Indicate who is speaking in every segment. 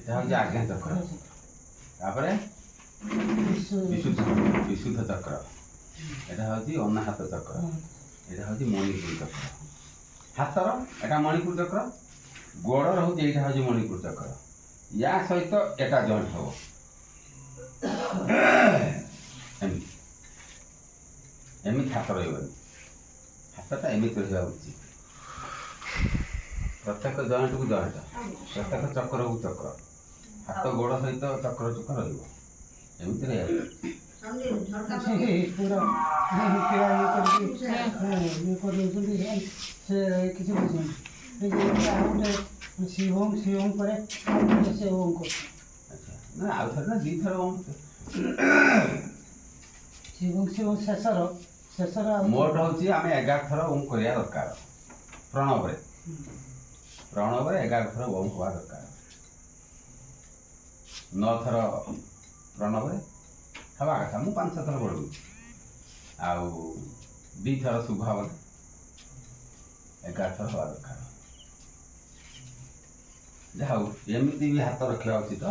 Speaker 1: এটা হচ্ছে আজ্ঞা চক্র তারপরে বিশুদ্ধ চক্র এটা হচ্ছে অনাহত চক্র এটা হচ্ছে মণিপুর চক্র হাতর এটা মণিপুর চক্র ଗୋଡ଼ର ହଉଛି ଏଇଟା ହଉଛି ମଣିପୁର ଚକ୍ର ୟା ସହିତ ଏଟା ଜଏଣ୍ଟ ହବ ଏମିତି ଏମିତି ହାତ ରହିବନି ହାତଟା ଏମିତି ରହିବା ଉଚିତ ପ୍ରତ୍ୟେକ ଜଏଣ୍ଟକୁ ଜଏଣ୍ଟ ପ୍ରତ୍ୟେକ ଚକ୍ରକୁ ଚକ୍ର ହାତ ଗୋଡ଼ ସହିତ ଚକ୍ର ଚକ୍ର ରହିବ ଏମିତି ରହିବା
Speaker 2: ଶିବମ୍ ଶିବମ୍ ପରେ ସେ ଓମ୍ କରୁଛି
Speaker 1: ନା ଆଉ ଥରେ ନା ଦୁଇଥର ଓମ୍
Speaker 2: ଶିବମ୍ ଶିବମ୍ ଶେଷର
Speaker 1: ମୋଟ ହେଉଛି ଆମେ 11 ଥର ଓମ୍ କରିବା ଦରକାର ପ୍ରଣବରେ 11 ଥର ଓମ୍ ହେବା ଦରକାର 9 ଥର ପ୍ରଣବରେ ହେବା କଥା ମୁଁ 5 ଥର ପଢ଼ୁଛି ଆଉ 2 ଥର ଶୁଭ ହେବନି 11 ଥର ହେବା ଦରକାର ଯାହା ହଉ ଏମିତି ବି ହାତ ରଖିବା ଉଚିତ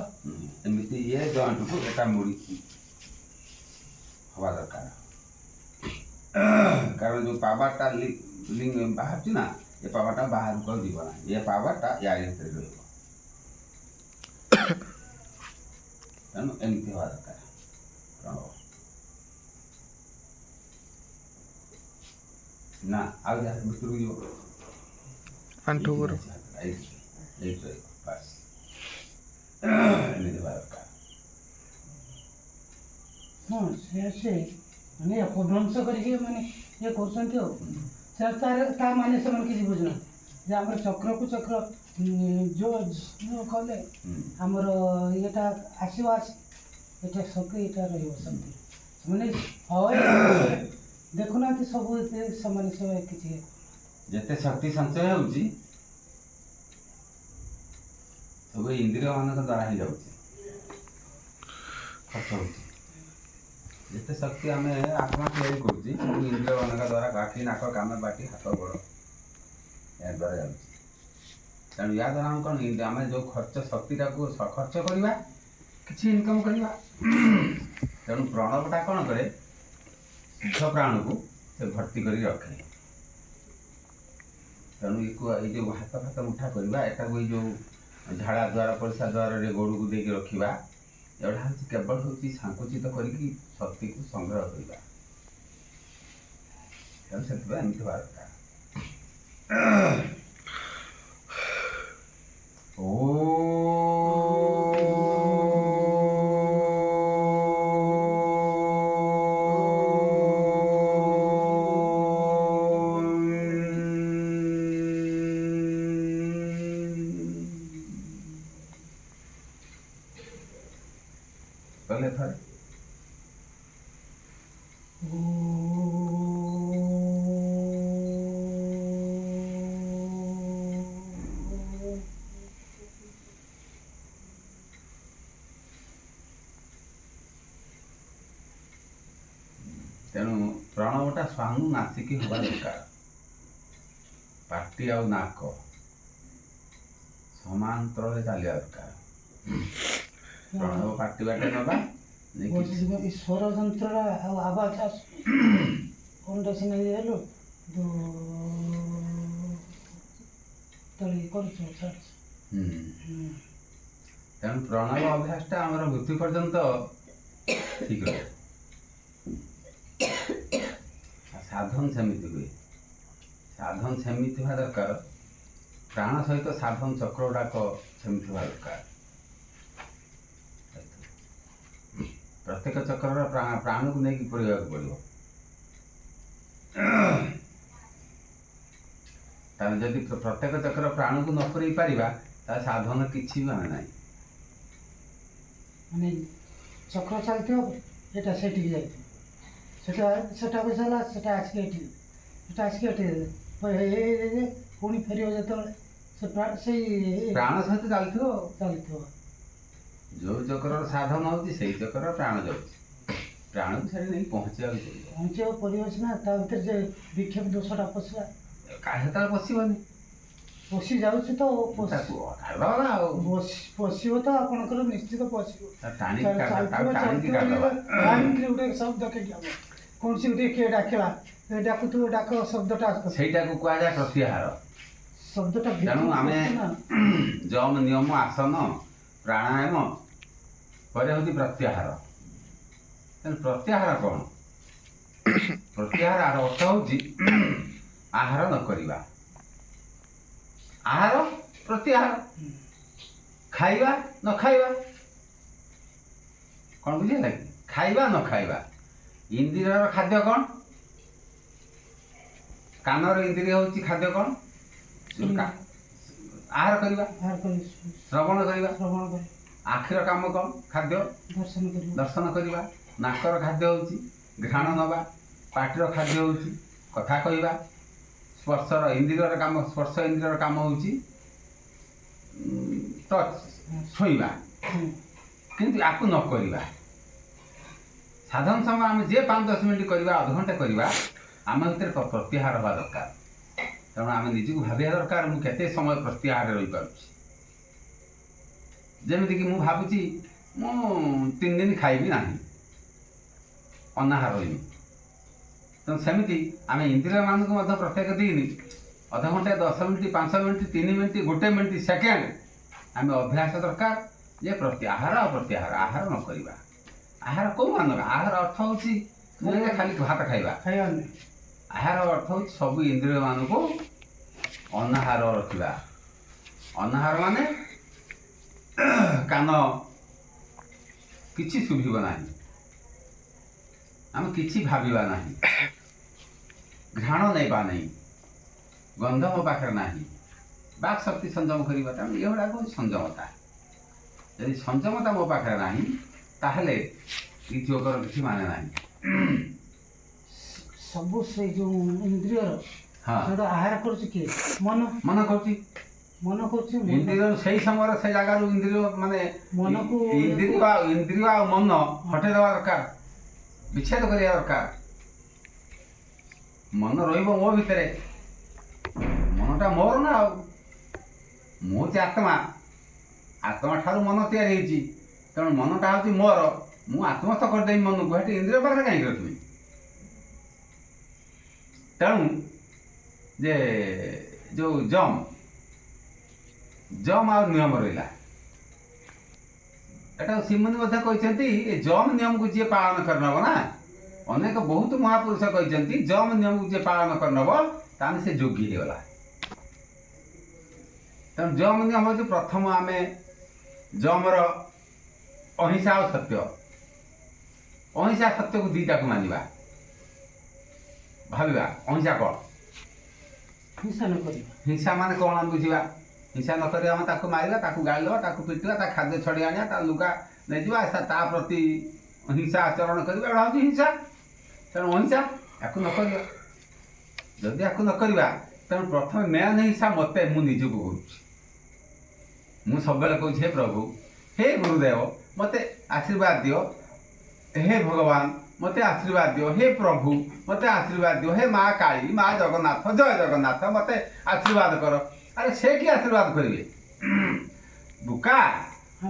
Speaker 1: ଏମିତି ଇଏ ଜଏଣ୍ଟକୁ ଏଟା ମୁଡ଼ିକି ହେବା ଦରକାର କାରଣ ଯେଉଁ ପାୱାରଟା ବାହାରୁଛି ନା ଏ ପାୱାରଟା ବାହାରକୁ ଆଉ ଯିବ ନା ଏ ପାୱାରଟା ୟାରି ଭିତରେ ରହିବ ତେଣୁ ଏମିତି ହେବା ଦରକାର ନା ଆଉ ଯାହା ଭିତରକୁ ଯିବ
Speaker 3: ଆଣ୍ଠୁ ଉପରୁ
Speaker 1: ଏଇଠି ରହିବ ବାସ୍ ଏମିତି ହେବା ଦରକାର
Speaker 2: ହଁ ସେ ମାନେ ଅପଭ୍ରଂଶ କରିକି ମାନେ ଇଏ କରୁଛନ୍ତି ଆଉ ତା ମାନେ ସେମାନେ କିଛି ବୁଝୁନାହାନ୍ତି ଯେ ଆମର ଚକ୍ରକୁ ଚକ୍ର ଯେଉଁ କଲେ ଆମର ଇଏଟା ଆସିବ ଏଇଟା ଶକ୍ତି ଏଇଟା ରହିବ ସେମିତି ସେମାନେ ଦେଖୁନାହାନ୍ତି ସବୁ ସେମାନେ କିଛି
Speaker 1: ଯେତେ ଶକ୍ତି ସଞ୍ଚୟ ହେଉଛି ସବୁ ଇନ୍ଦ୍ରିୟମାନଙ୍କ ଦ୍ୱାରା ହିଁ ଯାଉଛି ଖର୍ଚ୍ଚ ହେଉଛି ଯେତେ ଶକ୍ତି ଆମେ ଆତ୍ମା ତିଆରି କରୁଛି ସବୁ ଇନ୍ଦ୍ରିୟମାନଙ୍କ ଦ୍ୱାରା ଆଖି ନାକ କାନ ପାଟି ହାତ ଗୋଡ଼ ଏହା ଦ୍ୱାରା ଯାଉଛି ତେଣୁ ୟା ଦ୍ୱାରା ଆମେ କ'ଣ ଆମେ ଯେଉଁ ଶକ୍ତିଟାକୁ ଖର୍ଚ୍ଚ କରିବା କିଛି ଇନକମ୍ କରିବା ତେଣୁ ପ୍ରଣବଟା କ'ଣ କରେ ଶୁଦ୍ଧ ପ୍ରାଣକୁ ସେ ଭର୍ତ୍ତି କରି ରଖେ ତେଣୁ ଏଇ ଯେଉଁ ହାତ ଫାତ ମୁଠା କରିବା ଏଟାକୁ ଏଇ ଯେଉଁ ଝାଡ଼ା ଦ୍ୱାର ପରିସ୍ରା ଦ୍ୱାରରେ ଗୋଡ଼କୁ ଦେଇକି ରଖିବା ଏଗୁଡ଼ା ହେଉଛି କେବଳ ହେଉଛି ସାଙ୍କୁଚିତ କରିକି ଶକ୍ତିକୁ ସଂଗ୍ରହ କରିବା ତେଣୁ ସେଥିପାଇଁ ଏମିତି ହେବା ଦରକାର କହିଲେ ଥରେ ତେଣୁ ପ୍ରଣବଟା ସ୍ୱାନୁ ନାସିକି ହେବା ଦରକାର ପାଟି ଆଉ ନାକ ସମାନ୍ତରରେ ଚାଲିବା ଦରକାର ପ୍ରଣବ ପାଟି ବାଟେ ନେବା
Speaker 2: ସ୍ୱର ଯନ୍ତ୍ରର ଆଉ ଆବାଜ କୋଣଟା ସିନା ଇଏ ହେଲୁ କରୁଛୁ
Speaker 1: ତେଣୁ ପ୍ରଣବ ଅଭ୍ୟାସଟା ଆମର ମୃତ୍ୟୁ ପର୍ଯ୍ୟନ୍ତ ଠିକ୍ ରହେ ସାଧନ ସେମିତି ହୁଏ ସାଧନ ସେମିତି ହେବା ଦରକାର ପ୍ରାଣ ସହିତ ସାଧନ ଚକ୍ର ଗୁଡ଼ାକ ସେମିତି ହେବା ଦରକାର ପ୍ରତ୍ୟେକ ଚକ୍ରର ପ୍ରାଣକୁ ନେଇକି ପୁରେଇବାକୁ ପଡ଼ିବ ତାହେଲେ ଯଦି ପ୍ରତ୍ୟେକ ଚକ୍ର ପ୍ରାଣକୁ ନ ପୁରେଇ ପାରିବା ତାହେଲେ ସାଧନ କିଛି ବି ମାନେ ନାହିଁ
Speaker 2: ମାନେ ଚକ୍ର ଚାଲିଥିବ ଏଟା ସେଠିକି ଯାଇଥିବ ସେଟା ବସିଲା ସେଟା ଆସିକି ଏଠି ପୁଣି ଫେରିବ ଯେତେବେଳେ ସେଇ
Speaker 1: ପ୍ରାଣ ସହିତ ଚାଲିଥିବ ଯେଉଁ ଚକ୍ରର ସାଧନ ହେଉଛି ସେଇ ଚକ୍ରର ପ୍ରାଣ ଯାଉଛି ପ୍ରାଣକୁ ସେଠି ନେଇ
Speaker 2: ପହଞ୍ଚିବାକୁ ପଡ଼ିବ ସିନା ତା ଭିତରେ ଯେ ବିକ୍ଷେପ ଦୋଷଟା ପଶିଲା
Speaker 1: କାହା ସେତେବେଳେ ପଶିବନି
Speaker 2: ପଶି ଯାଉଛି ତ
Speaker 1: ତାକୁ କାଢିଦବା ଆଉ
Speaker 2: ପଶିବ ତ ଆପଣଙ୍କର ନିଶ୍ଚିତ ପଶିବ।
Speaker 1: ଟାଣିକି କାଢିଦବା।
Speaker 2: ଗୋଟେ ଶବ୍ଦ କେମିତି ହବ କୌଣସି ଗୋଟେ କିଏ ଡାକିଲା ଡାକୁଥିବ ଡାକ ଶବ୍ଦଟା ଆସୁଥିବ
Speaker 1: ସେଇଟାକୁ କୁହାଯାଏ ପ୍ରତ୍ୟାହାର।
Speaker 2: ଶବ୍ଦଟା
Speaker 1: ତେଣୁ ଆମେ
Speaker 2: ନା
Speaker 1: ଯମ ନିୟମ ଆସନ ପ୍ରାଣାୟାମ ପରେ ହେଉଛି ପ୍ରତ୍ୟାହାର। ତେଣୁ ପ୍ରତ୍ୟାହାର କ'ଣ? ପ୍ରତ୍ୟାହାର ଅର୍ଥ ହେଉଛି ଆହାର ନ କରିବା। ଆହାର ପ୍ରତ୍ୟାହାର, ଖାଇବା ନ ଖାଇବା। କ'ଣ ବୁଝିହେଲା କି? ଖାଇବା ନ ଖାଇବା। ଇନ୍ଦ୍ରିୟର ଖାଦ୍ୟ କ'ଣ? କାନର ଇନ୍ଦ୍ରିୟ ହେଉଛି ଖାଦ୍ୟ କ'ଣ? ଆହାର କରିବା, ଶ୍ରବଣ କରିବା। ଆଖିର କାମ କ'ଣ? ଖାଦ୍ୟ ଦର୍ଶନ କରିବା। ନାକର ଖାଦ୍ୟ ହେଉଛି ଘ୍ରାଣ ନେବା। ପାଟିର ଖାଦ୍ୟ ହେଉଛି କଥା କହିବା। ସ୍ପର୍ଶର ଇନ୍ଦ୍ରିୟର କାମ, ସ୍ପର୍ଶ ଇନ୍ଦ୍ରିୟର କାମ ହେଉଛି ଟଚ୍, ଛୁଇଁବା। କିନ୍ତୁ ଆକୁ ନ କରିବା। ସାଧାରଣ ସମୟ ଆମେ ଯେ 5-10 ମିନିଟ୍ କରିବା, ଅଧଘଣ୍ଟେ କରିବା, ଆମ ଭିତରେ ପ୍ରତ୍ୟାହାର ହେବା ଦରକାର। ତେଣୁ ଆମେ ନିଜକୁ ଭାବିବା ଦରକାର ମୁଁ କେତେ ସମୟ ପ୍ରତ୍ୟାହାରରେ ରହିପାରୁଛି। ଯେମିତିକି ମୁଁ ଭାବୁଛି ମୁଁ 3 ଦିନ ଖାଇବି ନାହିଁ, ଅନାହାର ରହିବି। ତେଣୁ ସେମିତି ଆମେ ଇନ୍ଦ୍ରିୟମାନଙ୍କୁ ମଧ୍ୟ ପ୍ରତ୍ୟେକ ଦିନ ଅଧଘଣ୍ଟେ, 10 minute, 5 minute, 3 minute, 1 minute, second ଆମେ ଅଭ୍ୟାସ ଦରକାର ଯେ ଆହାର ଆଉ ପ୍ରତ୍ୟାହାର। ଆହାର ନ କରିବା। ଆହାର କେଉଁ ମାନକ? ଆହାର ଅର୍ଥ ହେଉଛି ଖାଲି ଭାତ ଖାଇବା। ଆହାର ଅର୍ଥ ହେଉଛି ସବୁ ଇନ୍ଦ୍ରିୟମାନଙ୍କୁ ଅନାହାର ରଖିବା। ଅନାହାର ମାନେ କାନ କିଛି ଶୁଭିବ ନାହିଁ, ଆମେ କିଛି ଭାବିବା ନାହିଁ, ଘ୍ରାଣ ନେବା ନାହିଁ, ଗନ୍ଧ ମୋ ପାଖରେ ନାହିଁ, ବାକ୍ ଶକ୍ତି ସଂଯମ କରିବା। ତେଣୁ ଏଗୁଡ଼ାକ ହେଉଛି ସଂଯମତା। ଯଦି ସଂଯମତା ମୋ ପାଖରେ ନାହିଁ ତାହେଲେ ଏ ଯୋଗର କିଛି ମାନେ ନାହିଁ।
Speaker 2: ସବୁ ସେଇ ଯେଉଁ ଇନ୍ଦ୍ରିୟର ସେଟା ଆହାର କରୁଛି କିଏ?
Speaker 1: ମନ କରୁଛି। ଇନ୍ଦ୍ରିୟ ସେଇ ସମୟରେ ସେ ଜାଗାରୁ ଇନ୍ଦ୍ରିୟ ମାନେ
Speaker 2: ମନକୁ
Speaker 1: ଇନ୍ଦ୍ରିୟ ଆଉ ମନ ହଟେଇ ଦେବା ଦରକାର, ବିଚ୍ଛେଦ କରିବା ଦରକାର। ମନ ରହିବ ମୋ ଭିତରେ। ମନଟା ମୋର ନା, ଆଉ ମୁଁ ହେଉଛି ଆତ୍ମା। ଆତ୍ମା ଠାରୁ ମନ ତିଆରି ହେଇଛି। ତେଣୁ ମନଟା ହେଉଛି ମୋର। ମୁଁ ଆତ୍ମସ୍ଥ କରିଦେବି ମନକୁ, ସେଠି ଇନ୍ଦ୍ରିୟ ପାଖରେ କାହିଁକି ରଖିବି? ତେଣୁ ଯେ ଯେଉଁ ଜମ୍ ଆଉ ନିୟମ ରହିଲା, ଏଟା ଶ୍ରୀମୁନି ମଧ୍ୟ କହିଛନ୍ତି ଏ ଜମ୍ ନିୟମକୁ ଯିଏ ପାଳନ କରିନେବ ନା, ଅନେକ ବହୁତ ମହାପୁରୁଷ କହିଛନ୍ତି ଜମ୍ ନିୟମକୁ ଯିଏ ପାଳନ କରିନେବ ତାହେଲେ ସେ ଯୋଗୀ ହେଇଗଲା। ତେଣୁ ଜମ୍ ନିୟମ ହେଉଛି ପ୍ରଥମ ଆମେ ଜମର ଅହିଂସା ଆଉ ସତ୍ୟ। ଅହିଂସା ସତ୍ୟକୁ ଦୁଇଟାକୁ ମାନିବା। ଭାବିବା ଅହିଂସା କ'ଣ? ହିଂସା ମାନେ କ'ଣ ଆମେ ବୁଝିବା? ହିଂସା ନ କରିବା ଆମେ ତାକୁ ମାରିବା, ତାକୁ ଗାଳିଦେବା, ତାକୁ ପିଟିବା, ତା ଖାଦ୍ୟ ଛଡ଼େଇ ଆଣିବା, ତା ଲୁଗା ନେଇଯିବା, ତା ପ୍ରତି ହିଂସା ଆଚରଣ କରିବା। ଏଗୁଡ଼ା ହେଉଛି ହିଂସା। ତେଣୁ ଅହିଂସା ୟାକୁ ନ କରିବା। ଯଦି ୟାକୁ ନ କରିବା ତେଣୁ ପ୍ରଥମେ ମେନ୍ ହିଂସା ମୋତେ, ମୁଁ ନିଜକୁ କରୁଛି। ମୁଁ ସବୁବେଳେ କହୁଛି ହେ ପ୍ରଭୁ, ହେ ଗୁରୁଦେବ ମୋତେ ଆଶୀର୍ବାଦ ଦିଅ, ହେ ଭଗବାନ ମୋତେ ଆଶୀର୍ବାଦ ଦିଅ, ହେ ପ୍ରଭୁ ମୋତେ ଆଶୀର୍ବାଦ ଦିଅ, ହେ ମା କାଳୀ, ମା ଜଗନ୍ନାଥ, ଜୟ ଜଗନ୍ନାଥ ମୋତେ ଆଶୀର୍ବାଦ କର। ଆରେ ସେ କି ଆଶୀର୍ବାଦ କରିବେ? ବୁକା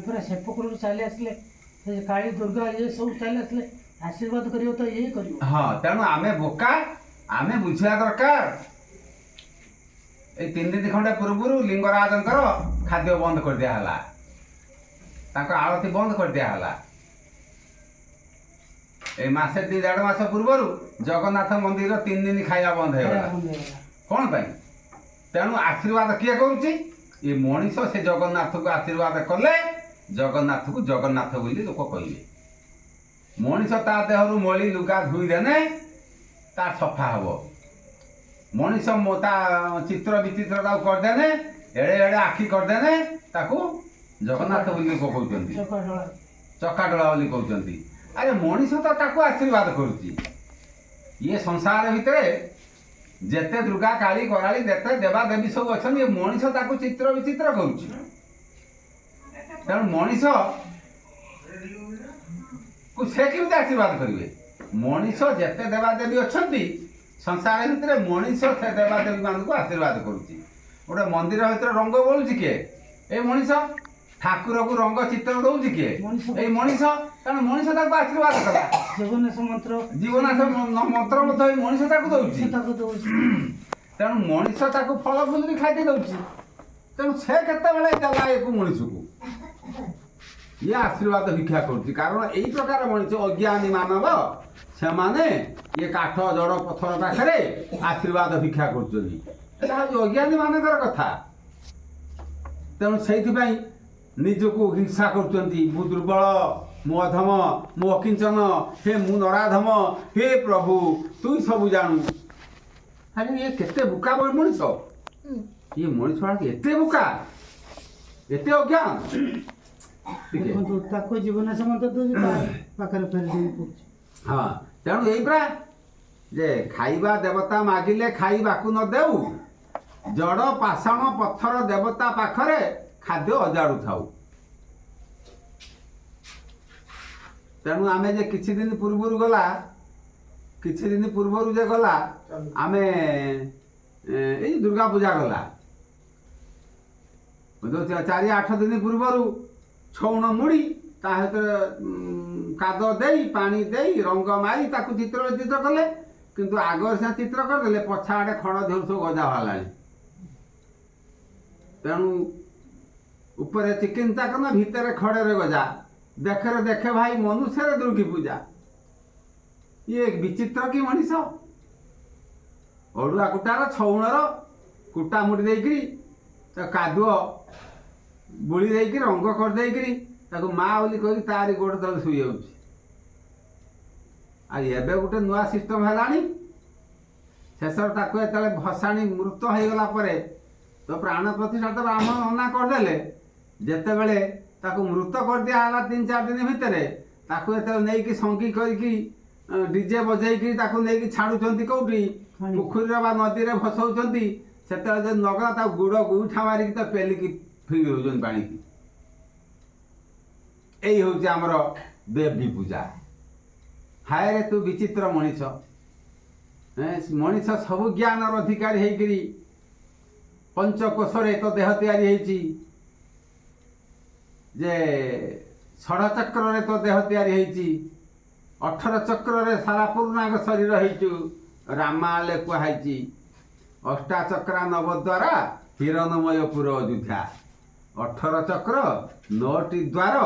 Speaker 2: ପୁରା ସେପଟରୁ ଚାଲି ଆସିଲେ କାଳୀ ଦୁର୍ଗା ଇଏ ସବୁ ଚାଲି ଆସିଲେ ଆଶୀର୍ବାଦ କରିବ ତ ଇଏ କରିବ।
Speaker 1: ହଁ, ତେଣୁ ଆମେ ବୋକା, ଆମେ ବୁଝିବା ଦରକାର। ଏଇ 3 ଦିନ ଖଣ୍ଡେ ପୂର୍ବରୁ ଲିଙ୍ଗରାଜଙ୍କର ଖାଦ୍ୟ ବନ୍ଦ କରିଦିଆ ହେଲା, ତାଙ୍କ ଆଳତି ବନ୍ଦ କରିଦିଆ ହେଲା। ଏଇ ମାସେ 2-1.5 ମାସ ପୂର୍ବରୁ ଜଗନ୍ନାଥ ମନ୍ଦିର 3 ଦିନ ଖାଇବା ବନ୍ଦ ହେଇଗଲା। କ'ଣ ପାଇଁ? ତେଣୁ ଆଶୀର୍ବାଦ କିଏ କରୁଛି? ଏ ମଣିଷ। ସେ ଜଗନ୍ନାଥକୁ ଆଶୀର୍ବାଦ କଲେ ଜଗନ୍ନାଥକୁ ଜଗନ୍ନାଥ ବୋଲି ଲୋକ କହିବେ। ମଣିଷ ତା ଦେହରୁ ମଳି ଲୁଗା ଧୋଇଦେନେ ତା ସଫା ହେବ। ମଣିଷ ତା ଚିତ୍ର ବିଚିତ୍ର ତାକୁ କରିଦେନେ, ଏଡ଼େ ଏଡ଼େ ଆଖି କରିଦେନେ ତାକୁ ଜଗନ୍ନାଥ ବୋଲି ଲୋକ କହୁଛନ୍ତି, ଚକାଡୋଳା ବୋଲି କହୁଛନ୍ତି। ଆରେ ମଣିଷ ତ ତାକୁ ଆଶୀର୍ବାଦ କରୁଛି। ଇଏ ସଂସାର ଭିତରେ ଯେତେ ଦୁର୍ଗା କାଳୀ କରାଳି ଯେତେ ଦେବାଦେବୀ ସବୁ ଅଛନ୍ତି, ଏ ମଣିଷ ତାକୁ ଚିତ୍ର ବିଚିତ୍ର କରୁଛି। ତେଣୁ ମଣିଷକୁ ସେ କେମିତି ଆଶୀର୍ବାଦ କରିବେ? ମଣିଷ ଯେତେ ଦେବାଦେବୀ ଅଛନ୍ତି ସଂସାର ଭିତରେ, ମଣିଷ ସେ ଦେବାଦେବୀ ମାନଙ୍କୁ ଆଶୀର୍ବାଦ କରୁଛି। ଗୋଟେ ମନ୍ଦିର ଭିତରେ ରଙ୍ଗ ବୋଳୁଛି କିଏ? ଏଇ ମଣିଷ। ଠାକୁରକୁ ରଙ୍ଗ ଚିତ୍ର ଦଉଛି କିଏ? ଏଇ ମଣିଷ। ତେଣୁ ମଣିଷ ତାକୁ ଆଶୀର୍ବାଦ କଲା।
Speaker 2: ଜୀବନାଶ ମନ୍ତ୍ର
Speaker 1: ମନ୍ତ୍ର ମଧ୍ୟ ଏଇ ମଣିଷ ତାକୁ ଦଉଛି। ତେଣୁ ମଣିଷ ତାକୁ ଫଳ ଫୁଲି ଖାଇତେ ଦଉଛି। ତେଣୁ ସେ କେତେବେଳେ ଦେଲା ଏକୁ ମଣିଷକୁ? ଇଏ ଆଶୀର୍ବାଦ ଭିକ୍ଷା କରୁଛି। କାରଣ ଏଇ ପ୍ରକାର ମଣିଷ ଅଜ୍ଞାନୀ ମାନବ ସେମାନେ ଇଏ କାଠ ଜଡ଼ ପଥର ପାଖରେ ଆଶୀର୍ବାଦ ଭିକ୍ଷା କରୁଛନ୍ତି। ଏଟା ହେଉଛି ଅଜ୍ଞାନୀ ମାନଙ୍କର କଥା। ତେଣୁ ସେଇଥିପାଇଁ ନିଜକୁ ହିଂସା କରୁଛନ୍ତି। ମୁଁ ଦୁର୍ବଳ, ମୁଁ ଅଧମ, ମୁଁ ଅକିଞ୍ଚନ, ହେ ମୁଁ ନରାଧମ, ହେ ପ୍ରଭୁ ତୁ ସବୁ ଜାଣୁ। ଆରେ ଇଏ କେତେ ବୋକା ମଣିଷ! ଇଏ ମଣିଷ ଏତେ ବୋକା, ଏତେ ଅଜ୍ଞାନ।
Speaker 2: ଦେଖନ୍ତୁ ତାକୁ ଜୀବନାଶ ମନ୍ତ୍ର ଦଉଛି, ତା ପାଖରେ ଫେରି ପଡୁଛି।
Speaker 1: ହଁ, ତେଣୁ ଏଇ ପରା ଯେ ଖାଇବା ଦେବତା ମାଗିଲେ ଖାଇବାକୁ ନ ଦେଉ, ଜଡ଼ ପାଷାଣ ପଥର ଦେବତା ପାଖରେ ଖାଦ୍ୟ ଅଜାଡୁଥାଉ। ତେଣୁ ଆମେ ଯେ କିଛି ଦିନ ପୂର୍ବରୁ ଯେ ଗଲା ଆମେ ଏଇ ଦୁର୍ଗା ପୂଜା ଗଲା 4-8 ଦିନ ପୂର୍ବରୁ ଛଉଣ ମୁଡ଼ି ତା ଭିତରେ କାଦ ଦେଇ ପାଣି ଦେଇ ରଙ୍ଗ ମାରି ତାକୁ ଚିତ୍ର କଲେ। କିନ୍ତୁ ଆଗରେ ସେ ଚିତ୍ର କରିଦେଲେ, ପଛ ଆଡ଼େ ଖଡ଼ ଝୋର ସବୁ ଗଜା ବାହାରିଲାଣି। ତେଣୁ ଉପରେ ଚିକିନ ଚାକନ, ଭିତରେ ଖଡ଼ରେ ଗଜା। ଦେଖେ ଭାଇ ମନୁଷ୍ୟରେ ଦୁର୍ଗୀ ପୂଜା। ଇଏ ବିଚିତ୍ର କି ମଣିଷ! ଅଡ଼ୁଆ କୁଟାର ଛଉଣର କୁଟା ମୁଡ଼ି ଦେଇକିରି କାଦୁଅ ବୁଳି ଦେଇକି ରଙ୍ଗ କରିଦେଇକିରି ତାକୁ ମା ବୋଲି କହିକି ତାରି ଗୋଡ଼ ତଳେ ଶୋଇଯାଉଛି। ଆଉ ଏବେ ଗୋଟେ ନୂଆ ସିଷ୍ଟମ ହେଲାଣି। ଶେଷରେ ତାକୁ ଯେତେବେଳେ ଭସାଣି ମୃତ ହେଇଗଲା ପରେ ତ ପ୍ରାଣ ପ୍ରତିଷ୍ଠା ତ ବ୍ରାହ୍ମଣ ମନା କରିଦେଲେ। ଯେତେବେଳେ ତାକୁ ମୃତ କରିଦିଆ ହେଲା 3-4 ଦିନ ଭିତରେ, ତାକୁ ଯେତେବେଳେ ନେଇକି ସଙ୍ଗୀ କରିକି ଡିଜେ ବଜେଇକି ତାକୁ ନେଇକି ଛାଡୁଛନ୍ତି କୋଉଠି, ପୋଖରୀରେ ବା ନଦୀରେ ଭସଉଛନ୍ତି। ସେତେବେଳେ ଯଦି ନଗଲା ତାକୁ ଗୁଡ଼ ଗୁଇଠା ମାରିକି ତ ପେଲିକି ଫିଙ୍ଗି ଦଉଛନ୍ତି ପାଣିକି। ଏଇ ହଉଛି ଆମର ଦେବୀ ପୂଜା। ହାୟରେ ତୁ ବିଚିତ୍ର ମଣିଷ! ମଣିଷ ସବୁ ଜ୍ଞାନର ଅଧିକାରୀ ହେଇକିରି ପଞ୍ଚକୋଶରେ ତ ଦେହ ତିଆରି ହେଇଛି, ଯେ ଷଡ଼ଚକ୍ରରେ ତ ଦେହ ତିଆରି ହେଇଛି, 18 ଚକ୍ରରେ ସାରା ପୂର୍ଣ୍ଣାଙ୍ଗ ଶରୀର ହେଇଛୁ। ରାମାୟଣରେ କୁହାଯାଇଛି, ଅଷ୍ଟାଚକ୍ରା ନବଦ୍ୱାରା ହିରଣମୟ ପୁର ଅଯୋଧ୍ୟା। 18 ଚକ୍ର 9ଟି ଦ୍ୱାର,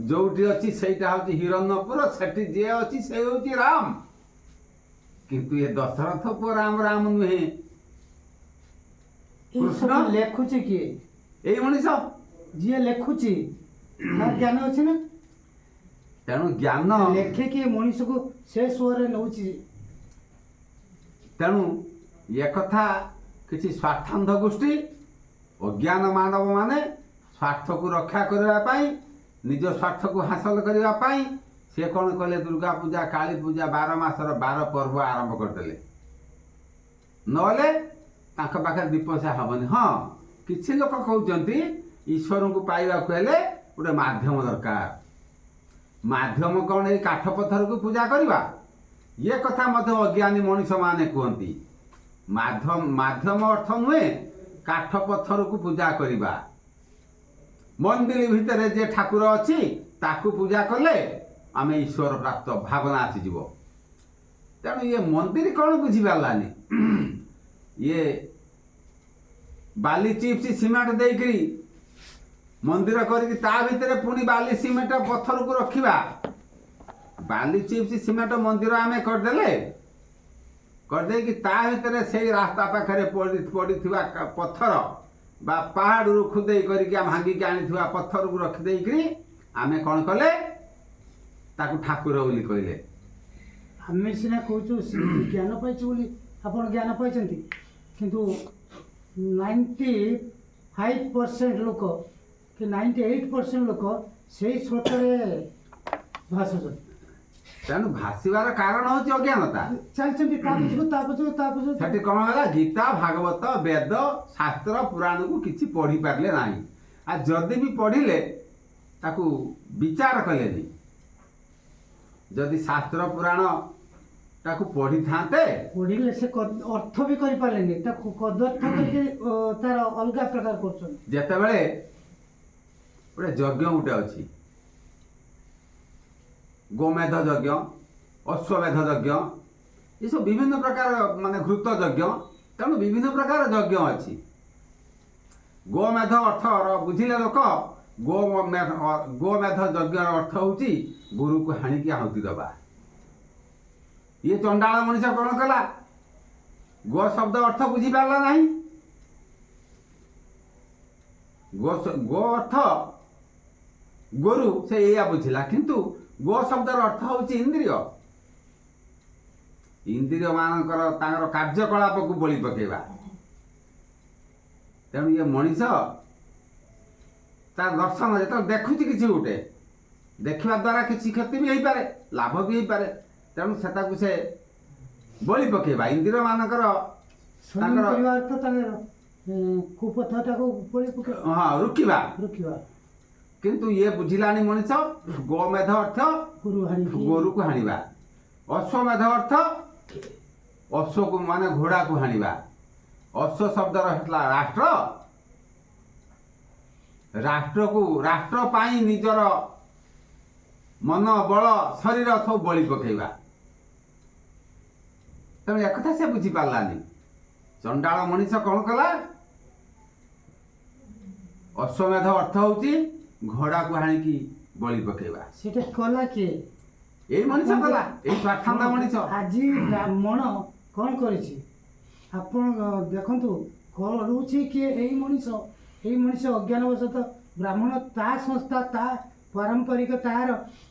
Speaker 1: ଯୋଉଠି ଅଛି ସେଇଟା ହଉଛି ହିରଣ୍ୟପୁର, ସେଠି ଯିଏ ଅଛି ସେ ହଉଛି ରାମ। କିନ୍ତୁ ଏ ଦଶରଥ ପୁଅ ରାମ ନୁହେଁ। କୃଷ୍ଣ
Speaker 2: ଲେଖୁଛି କିଏ?
Speaker 1: ଏଇ ମଣିଷ
Speaker 2: ଯିଏ ଲେଖୁଛି ତାର ଜ୍ଞାନ ଅଛି ନା?
Speaker 1: ତେଣୁ ଜ୍ଞାନ
Speaker 2: ଲେଖିକି ମଣିଷକୁ ସେ ସ୍ୱରରେ ନେଉଛି।
Speaker 1: ତେଣୁ ଏକଥା କିଛି ସ୍ୱାର୍ଥାନ୍ଧ ଗୋଷ୍ଠୀ ଅଜ୍ଞାନ ମାନବ ମାନେ ସ୍ୱାର୍ଥକୁ ରକ୍ଷା କରିବା ପାଇଁ, ନିଜ ସ୍ୱାର୍ଥକୁ ହାସଲ କରିବା ପାଇଁ ସେ କ'ଣ କଲେ, ଦୁର୍ଗା ପୂଜା, କାଳୀ ପୂଜା 12 ମାସର 12 ପର୍ବ ଆରମ୍ଭ କରିଦେଲେ। ନହେଲେ ତାଙ୍କ ପାଖରେ 2 ପଇସା ହବନି। ହଁ, କିଛି ଲୋକ କହୁଛନ୍ତି ଈଶ୍ୱରଙ୍କୁ ପାଇବାକୁ ହେଲେ ଗୋଟେ ମାଧ୍ୟମ ଦରକାର। ମାଧ୍ୟମ କ'ଣ ଏଇ କାଠ ପଥରକୁ ପୂଜା କରିବା? ଇଏ କଥା ମଧ୍ୟ ଅଜ୍ଞାନୀ ମଣିଷ ମାନେ କୁହନ୍ତି। ମାଧ୍ୟମ ଅର୍ଥ ନୁହେଁ କାଠ ପଥରକୁ ପୂଜା କରିବା। ମନ୍ଦିର ଭିତରେ ଯେ ଠାକୁର ଅଛି ତାକୁ ପୂଜା କଲେ ଆମେ ଈଶ୍ୱର ପ୍ରାପ୍ତ ଭାବନା ଆସିଯିବ। ତେଣୁ ଇଏ ମନ୍ଦିର କ'ଣ ବୁଝିପାରିଲାନି। ଇଏ ବାଲି ଚିପ୍ସ ସିମେଣ୍ଟ ଦେଇକିରି ମନ୍ଦିର କରିକି ତା ଭିତରେ ପୁଣି ବାଲି ସିମେଣ୍ଟ ପଥରକୁ ରଖିବା। ବାଲି ଚିପ୍ସ ସିମେଣ୍ଟ ମନ୍ଦିର ଆମେ କରିଦେଇକି ତା ଭିତରେ ସେଇ ରାସ୍ତା ପାଖରେ ପଡ଼ିଥିବା ପଥର ବା ପାହାଡ଼ରୁ ଖୁଦେଇ କରିକି ଭାଙ୍ଗିକି ଆଣିଥିବା ପଥରକୁ ରଖିଦେଇକିରି ଆମେ କ'ଣ କଲେ, ତାକୁ ଠାକୁର ବୋଲି କହିଲେ।
Speaker 2: ଆମେ ସିନା କହୁଛୁ ଜ୍ଞାନ ପାଇଛୁ ବୋଲି। ଆପଣ ଜ୍ଞାନ ପାଇଛନ୍ତି, କିନ୍ତୁ 95% ଲୋକ କି 98% ଲୋକ ସେଇ ସ୍ରୋତରେ ଭାସୁଛନ୍ତି।
Speaker 1: ତେଣୁ ଭାସିବାର କାରଣ ହେଉଛି ଅଜ୍ଞାନତା।
Speaker 2: ଚାଲିଛନ୍ତି ତା ପଛକୁ।
Speaker 1: ସେଠି କ'ଣ ହେଲା, ଗୀତା ଭାଗବତ ବେଦ ଶାସ୍ତ୍ର ପୁରାଣକୁ କିଛି ପଢ଼ି ପାରିଲେ ନାହିଁ। ଆଉ ଯଦି ବି ପଢ଼ିଲେ ତାକୁ ବିଚାର କଲେନି। ଯଦି ଶାସ୍ତ୍ର ପୁରାଣ ତାକୁ ପଢିଥାନ୍ତେ
Speaker 2: ପଢିଲେ ସେ ଅର୍ଥ ବି କରିପାରିଲେନି, ତାକୁ କଦର୍ଥ କରିକି ତାର ଅଲଗା ପ୍ରକାର କରୁଛନ୍ତି।
Speaker 1: ଯେତେବେଳେ ଗୋଟେ ଯଜ୍ଞ ଗୋଟେ ଅଛି, ଗୋମେଧ ଯଜ୍ଞ, ଅଶ୍ୱମେଧ ଯଜ୍ଞ, ଏସବୁ ବିଭିନ୍ନ ପ୍ରକାର ମାନେ ଘୃତ ଯଜ୍ଞ, ତେଣୁ ବିଭିନ୍ନ ପ୍ରକାର ଯଜ୍ଞ ଅଛି। ଗୋମେଧ ଅର୍ଥ ବୁଝିଲେ ଲୋକ, ଗୋମେଧ ଯଜ୍ଞର ଅର୍ଥ ହେଉଛି ଗୁରୁକୁ ହାଣିକି ଆହୁତି ଦେବା। ଇଏ ଚଣ୍ଡାଳ ମଣିଷ କ'ଣ କଲା? ଗୋ ଶବ୍ଦ ଅର୍ଥ ବୁଝିପାରିଲା ନାହିଁ। ଗୋ ଅର୍ଥ ଗୋରୁ ସେ ଏଇଆ ବୁଝିଲା, କିନ୍ତୁ ଗୋ ଶବ୍ଦର ଅର୍ଥ ହେଉଛି ଇନ୍ଦ୍ରିୟ। ଇନ୍ଦ୍ରିୟ ମାନଙ୍କର ତାଙ୍କର କାର୍ଯ୍ୟକଳାପକୁ ବଳି ପକେଇବା। ତେଣୁ ଇଏ ମଣିଷ ତା ଦର୍ଶନ ଯେତେବେଳେ ଦେଖୁଛି କିଛି ଗୋଟେ, ଦେଖିବା ଦ୍ୱାରା କିଛି କ୍ଷତି ବି ହେଇପାରେ, ଲାଭ ବି ହେଇପାରେ, ତେଣୁ ସେଟାକୁ ସେ ବଳି ପକେଇବା। ଇନ୍ଦ୍ରିୟ ମାନଙ୍କର
Speaker 2: କୁପଥଟାକୁ ବଳି ପକେଇବା,
Speaker 1: ହଁ ରୋକିବା। କିନ୍ତୁ ଇଏ ବୁଝିଲାନି ମଣିଷ, ଗୋମେଧ ଅର୍ଥ ଗୋରୁକୁ ହାଣିବା, ଅଶ୍ୱମେଧ ଅର୍ଥ ଅଶ୍ୱକୁ ମାନେ ଘୋଡ଼ାକୁ ହାଣିବା। ଅଶ୍ଵ ଶବ୍ଦର ହେଲା ରାଷ୍ଟ୍ର, ରାଷ୍ଟ୍ର ପାଇଁ ନିଜର ମନ ବଳ ଶରୀର ସବୁ ବଳି ପକେଇବା। ତେଣୁ ଏକଥା ସେ ବୁଝିପାରିଲାନି। ଚଣ୍ଡାଳ ମଣିଷ କ'ଣ କଲା? ଅଶ୍ୱମେଧ ଅର୍ଥ ହେଉଛି ଘୋଡ଼ାକୁ ହାଣିକି ବଳି ପକେଇବା।
Speaker 2: ସେଟା କଲା କିଏ?
Speaker 1: ଏଇ ମଣିଷ କଲା, ଏଇ ସ୍ୱାର୍ଥାନ୍ତ ମଣିଷ।
Speaker 2: ଆଜି ବ୍ରାହ୍ମଣ କ'ଣ କରିଛି ଆପଣ ଦେଖନ୍ତୁ, କରୁଛି କିଏ? ଏଇ ମଣିଷ ଅଜ୍ଞାନବଶତଃ ବ୍ରାହ୍ମଣ ତା ସଂସ୍ଥା, ତା ପାରମ୍ପରିକ,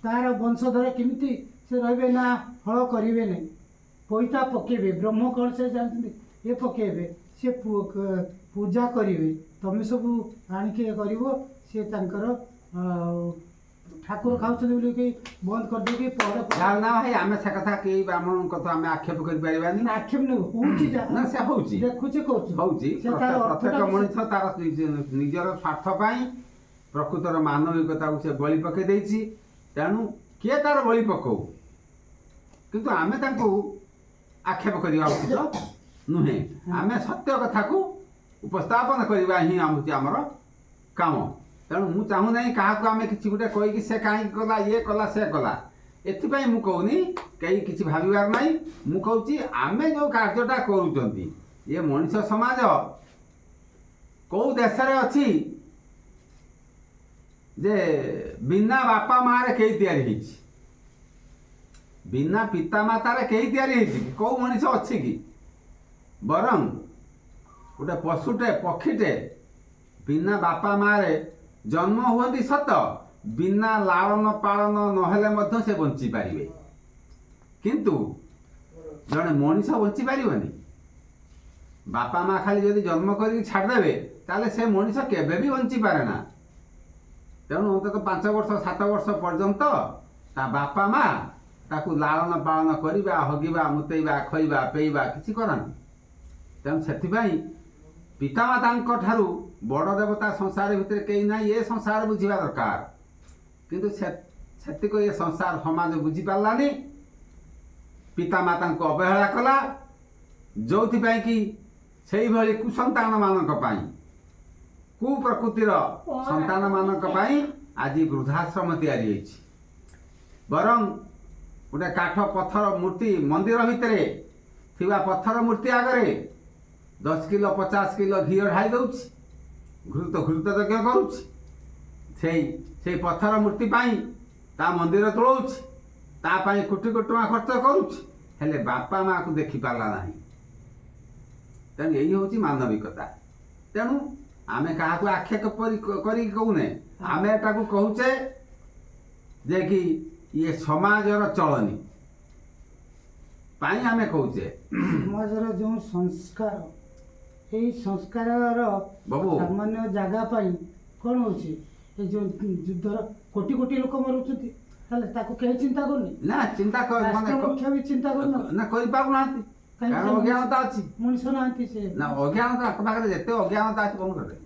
Speaker 2: ତାର ବଂଶଧର କେମିତି ସେ ରହିବେ ନା ହଳ କରିବେ ନାହିଁ, ପଇତା ପକେଇବେ, ବ୍ରହ୍ମ କ'ଣ ସେ ଜାଣିଛନ୍ତି, ଇଏ ପକେଇବେ, ସେ ପୂଜା କରିବେ, ତମେ ସବୁ ଆଣିକି କରିବ, ସେ ତାଙ୍କର ଠାକୁର ଖାଉଛନ୍ତି ବୋଲି ବନ୍ଦ କରିଦେଇକି
Speaker 1: ନା ଭାଇ, ଆମେ ସେ କଥା କେହି ବ୍ରାହ୍ମଣଙ୍କ କଥା ଆମେ ଆକ୍ଷେପ କରିପାରିବାନି।
Speaker 2: ଆକ୍ଷେପ ନେବୁ, ହଉଛି
Speaker 1: ନା ସେ ହଉଛି,
Speaker 2: ଦେଖୁଛି କହୁଛି
Speaker 1: ହଉଛି। ପ୍ରତ୍ୟେକ ମଣିଷ ତାର ନିଜର ସ୍ୱାର୍ଥ ପାଇଁ ପ୍ରକୃତର ମାନବିକତାକୁ ସେ ବଳି ପକେଇ ଦେଇଛି। ତେଣୁ କିଏ ତାର ବଳି ପକଉ, କିନ୍ତୁ ଆମେ ତାଙ୍କୁ ଆକ୍ଷେପ କରିବା ଉଚିତ ନୁହେଁ। ଆମେ ସତ୍ୟ କଥାକୁ ଉପସ୍ଥାପନ କରିବା ହିଁ ହେଉଛି ଆମର କାମ। ତେଣୁ ମୁଁ ଚାହୁଁନାହିଁ କାହାକୁ ଆମେ କିଛି ଗୋଟେ କହିକି ସେ କାହିଁକି କଲା, ଇଏ କଲା, ସେ କଲା, ଏଥିପାଇଁ ମୁଁ କହୁନି, କେହି କିଛି ଭାବିବାର ନାହିଁ। ମୁଁ କହୁଛି ଆମେ ଯେଉଁ କାର୍ଯ୍ୟଟା କରୁଛନ୍ତି, ଇଏ ମଣିଷ ସମାଜ କୋଉ ଦେଶରେ ଅଛି ଯେ ବିନା ବାପା ମାରେ କେହି ତିଆରି ହେଇଛି, ବିନା ପିତା ମାତାରେ କେହି ତିଆରି ହେଇଛି କି? କୋଉ ମଣିଷ ଅଛି କି? ବରଂ ଗୋଟେ ପଶୁଟେ, ପକ୍ଷୀଟେ ବିନା ବାପା ମାରେ ଜନ୍ମ ହୁଅନ୍ତି ସତ, ବିନା ଲାଳନ ପାଳନ ନହେଲେ ମଧ୍ୟ ସେ ବଞ୍ଚି ପାରିବେ, କିନ୍ତୁ ଜଣେ ମଣିଷ ବଞ୍ଚି ପାରିବନି। ବାପା ମା ଖାଲି ଯଦି ଜନ୍ମ କରିକି ଛାଡ଼ିଦେବେ, ତାହେଲେ ସେ ମଣିଷ କେବେ ବି ବଞ୍ଚି ପାରେ ନା। ତେଣୁ ଅନ୍ତତଃ 5 ବର୍ଷ 7 ବର୍ଷ ପର୍ଯ୍ୟନ୍ତ ତା ବାପା ମା ତାକୁ ଲାଳନ ପାଳନ କରିବା, ହଗିବା, ମୁତେଇବା, ଖୋଇବା, ପେଇବା କିଛି କରନ୍ତି। ତେଣୁ ସେଥିପାଇଁ ପିତାମାତାଙ୍କ ଠାରୁ ବଡ଼ ଦେବତା ସଂସାର ଭିତରେ କେହି ନାହିଁ, ଏ ସଂସାର ବୁଝିବା ଦରକାର। କିନ୍ତୁ ସେତିକ ଏ ସଂସାର ସମାଜ ବୁଝିପାରିଲାନି, ପିତାମାତାଙ୍କୁ ଅବହେଳା କଲା, ଯେଉଁଥିପାଇଁ କି ସେଇଭଳି କୁସନ୍ତାନ ମାନଙ୍କ ପାଇଁ, କୁପ୍ରକୃତିର ସନ୍ତାନ ମାନଙ୍କ ପାଇଁ ଆଜି ବୃଦ୍ଧାଶ୍ରମ ତିଆରି ହେଇଛି। ବରଂ ଗୋଟେ କାଠ ପଥର ମୂର୍ତ୍ତି ମନ୍ଦିର ଭିତରେ ଥିବା ପଥର ମୂର୍ତ୍ତି ଆଗରେ 10 କିଲୋ 50 କିଲୋ ଘିଅ ଢାଳି ଦେଉଛି, ଘୃତ ଯଜ୍ଞ କରୁଛି, ସେଇ ପଥର ମୂର୍ତ୍ତି ପାଇଁ ତା ମନ୍ଦିର ତୋଳଉଛି, ତା ପାଇଁ କୋଟି କୋଟି ଟଙ୍କା ଖର୍ଚ୍ଚ କରୁଛି, ହେଲେ ବାପା ମାଆକୁ ଦେଖିପାରିଲା ନାହିଁ। ତେଣୁ ଏଇ ହେଉଛି ମାନବିକତା। ତେଣୁ ଆମେ କାହାକୁ ଆକ୍ଷେପ କରିକି କହୁନେ, ଆମେ ଏଟାକୁ କହୁଛେ ଯେ କି ଇଏ ସମାଜର ଚଳନି ପାଇଁ ଆମେ କହୁଛେ।
Speaker 2: ସମାଜର ଯେଉଁ ସଂସ୍କାର, এই ସଂସ୍କାରର ସାମାନ୍ୟ ଜାଗା ପାଇଁ କ'ଣ ହେଉଛି? ଏ ଯେଉଁ ଯୁଦ୍ଧର କୋଟି କୋଟି ଲୋକ ମରୁଛନ୍ତି, ତାହେଲେ ତାକୁ କେହି ଚିନ୍ତା କରୁନି
Speaker 1: ନା। ଚିନ୍ତା
Speaker 2: ମୁଖ୍ୟ ବି ଚିନ୍ତା କରୁନ
Speaker 1: ନା, କରିପାରୁନାହାନ୍ତି, କାରଣ ଅଜ୍ଞାନତା ଅଛି।
Speaker 2: ମଣିଷ ନାହାନ୍ତି ସେ
Speaker 1: ନା, ଅଜ୍ଞାନତା ଆଖ ପାଖରେ ଯେତେ ଅଜ୍ଞାନତା ଅଛି କ'ଣ କରିବେ?